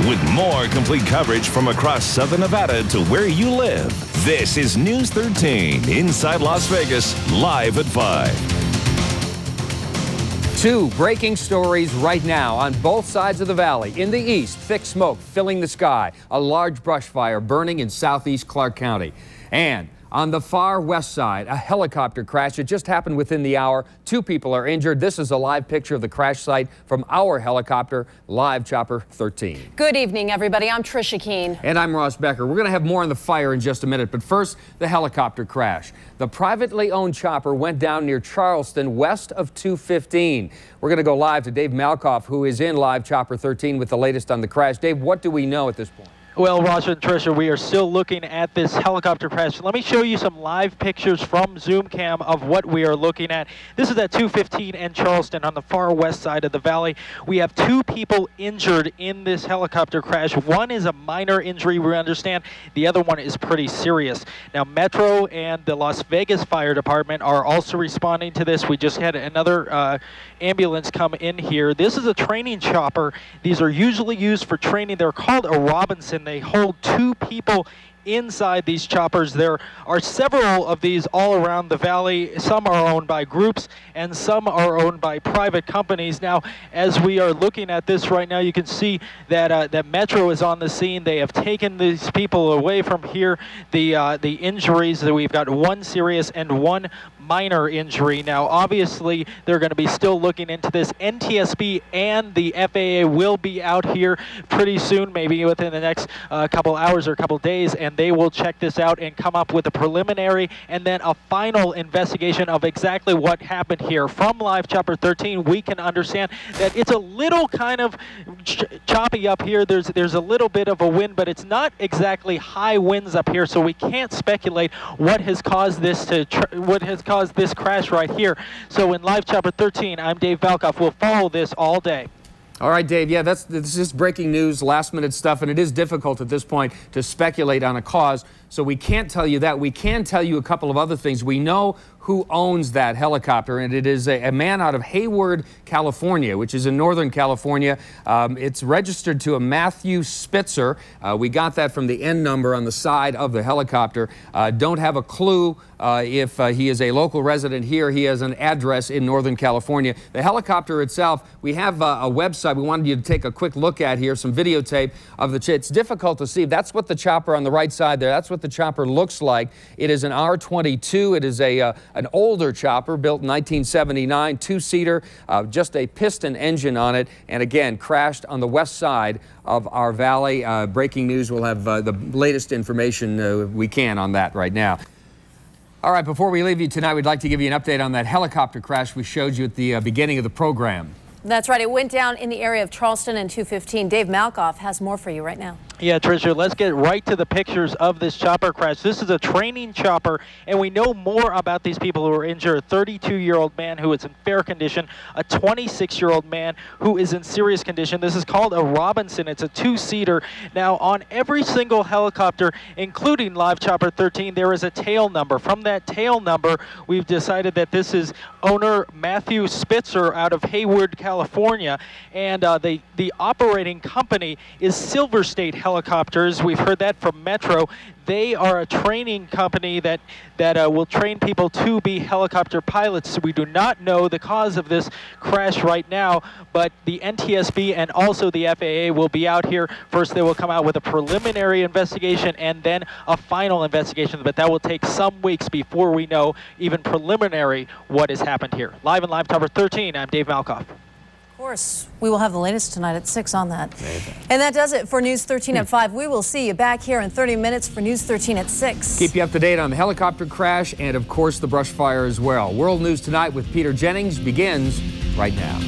with more complete coverage from across Southern Nevada to where you live. This is News 13 inside Las Vegas, live at 5. Two breaking stories right now on both sides of the valley. In the east, thick smoke filling the sky. A large brush fire burning in southeast Clark County. And on the far west side, a helicopter crash. It just happened within the hour. 2 people are injured. This is a live picture of the crash site from our helicopter, Live Chopper 13. Good evening, everybody. I'm Trisha Keene. And I'm Ross Becker. We're going to have more on the fire in just a minute. But first, the helicopter crash. The privately owned chopper went down near Charleston, west of 215. We're going to go live to Dave Malkoff, who is in Live Chopper 13 with the latest on the crash. Dave, what do we know at this point? Well, Ross and Tricia, we are still looking at this helicopter crash. Let me show you some live pictures from Zoom Cam of what we are looking at. This is at 215 and Charleston on the far west side of the valley. We have 2 people injured in this helicopter crash. One is a minor injury, we understand. The other one is pretty serious. Now, Metro and the Las Vegas Fire Department are also responding to this. We just had another ambulance come in here. This is a training chopper. These are usually used for training. They're called a Robinson. They hold 2 people inside these choppers. There are several of these all around the valley. Some are owned by groups and some are owned by private companies. Now, as we are looking at this right now, you can see that that Metro is on the scene. They have taken these people away from here. The injuries, that we've got 1 serious and 1 minor injury. Now, obviously, they're going to be still looking into this. NTSB and the FAA will be out here pretty soon, maybe within the next couple hours or couple days, and they will check this out and come up with a preliminary and then a final investigation of exactly what happened here. From Live Chopper 13, we can understand that it's a little kind of choppy up here. There's a little bit of a wind, but it's not exactly high winds up here, so we can't speculate what has caused this this crash right here. So in Live Chopper 13, I'm Dave Malkoff. We'll follow this all day. All right, Dave. Yeah, this is breaking news, last-minute stuff, and it is difficult at this point to speculate on a cause, so we can't tell you that. We can tell you a couple of other things. We know who owns that helicopter, and it is a man out of Hayward, California, which is in Northern California. It's registered to a Matthew Spitzer. We got that from the N number on the side of the helicopter. Don't have a clue if he is a local resident here. He has an address in Northern California. The helicopter itself, we have a website we wanted you to take a quick look at here, some videotape of the It's difficult to see. That's what the chopper on the right side there, that's what the chopper looks like. It is an R22. It is an older chopper built in 1979, 2-seater, just a piston engine on it, and again, crashed on the west side of our valley. Breaking news, we'll have the latest information we can on that right now. All right, before we leave you tonight, we'd like to give you an update on that helicopter crash we showed you at the beginning of the program. That's right. It went down in the area of Charleston and 215. Dave Malkoff has more for you right now. Yeah, Tricia, let's get right to the pictures of this chopper crash. This is a training chopper, and we know more about these people who are injured. A 32-year-old man who is in fair condition, a 26-year-old man who is in serious condition. This is called a Robinson. It's a 2-seater. Now, on every single helicopter, including Live Chopper 13, there is a tail number. From that tail number, we've decided that this is owner Matthew Spitzer out of Hayward, California, and the operating company is Silver State Helicopters. We've heard that from Metro. They are a training company that will train people to be helicopter pilots. So we do not know the cause of this crash right now, but the NTSB and also the FAA will be out here. First, they will come out with a preliminary investigation and then a final investigation, but that will take some weeks before we know even preliminary what has happened here. Live in Live Chopper 13, I'm Dave Malkoff. Of course, we will have the latest tonight at 6 on that. And that does it for News 13 at 5. We will see you back here in 30 minutes for News 13 at 6. Keep you up to date on the helicopter crash and, of course, the brush fire as well. World News Tonight with Peter Jennings begins right now.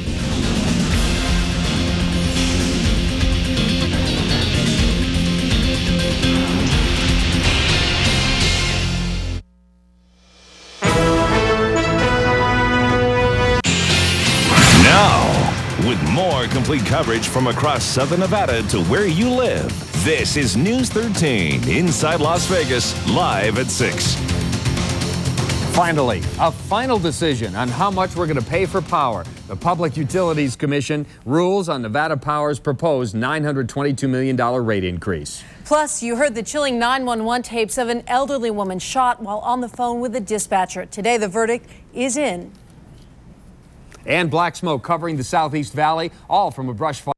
With more complete coverage from across Southern Nevada to where you live, this is News 13 inside Las Vegas, live at 6. Finally, a final decision on how much we're going to pay for power. The Public Utilities Commission rules on Nevada Power's proposed $922 million rate increase. Plus, you heard the chilling 911 tapes of an elderly woman shot while on the phone with a dispatcher. Today, the verdict is in. And black smoke covering the Southeast Valley, all from a brush fire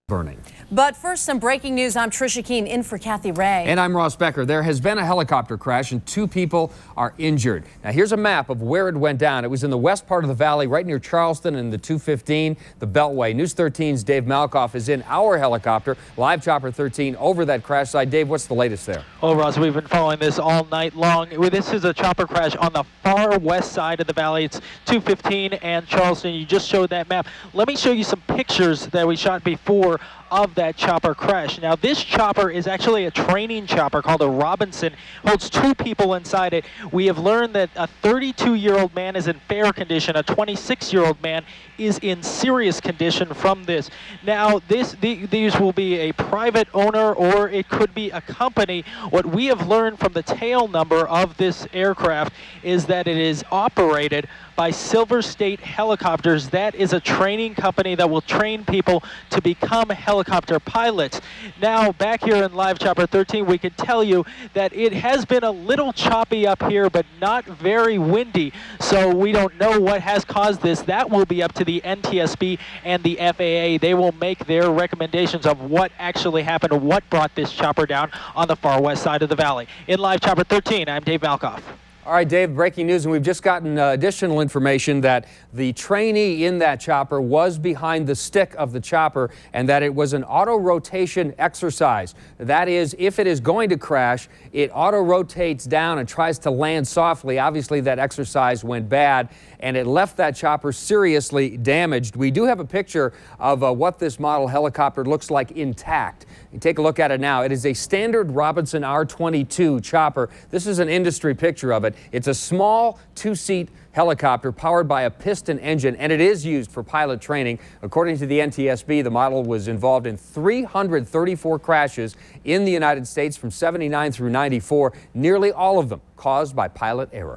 burning. But first, some breaking news. I'm Trisha Keene in for Kathy Ray. And I'm Ross Becker. There has been a helicopter crash and 2 people are injured. Now, here's a map of where it went down. It was in the west part of the valley, right near Charleston and the 215, the Beltway. News 13's Dave Malkoff is in our helicopter, Live Chopper 13, over that crash site. Dave, what's the latest there? Well, Ross, we've been following this all night long. This is a chopper crash on the far west side of the valley. It's 215 and Charleston. You just showed that map. Let me show you some pictures that we shot before of that chopper crash. Now, this chopper is actually a training chopper called a Robinson. Holds 2 people inside it. We have learned that a 32-year-old man is in fair condition. A 26-year-old man is in serious condition from this. Now, these will be a private owner or it could be a company. What we have learned from the tail number of this aircraft is that it is operated by Silver State Helicopters. That is a training company that will train people to become helicopter pilots. Now, back here in Live Chopper 13, we can tell you that it has been a little choppy up here, but not very windy. So we don't know what has caused this. That will be up to the NTSB and the FAA. They will make their recommendations of what actually happened, what brought this chopper down on the far west side of the valley. In Live Chopper 13, I'm Dave Malkoff. All right, Dave, breaking news, and we've just gotten additional information that the trainee in that chopper was behind the stick of the chopper and that it was an auto-rotation exercise. That is, if it is going to crash, it auto-rotates down and tries to land softly. Obviously, that exercise went bad, and it left that chopper seriously damaged. We do have a picture of what this model helicopter looks like intact. You take a look at it now. It is a standard Robinson R22 chopper. This is an industry picture of it. It's a small 2-seat helicopter powered by a piston engine, and it is used for pilot training. According to the NTSB, the model was involved in 334 crashes in the United States from '79 through '94, nearly all of them caused by pilot error.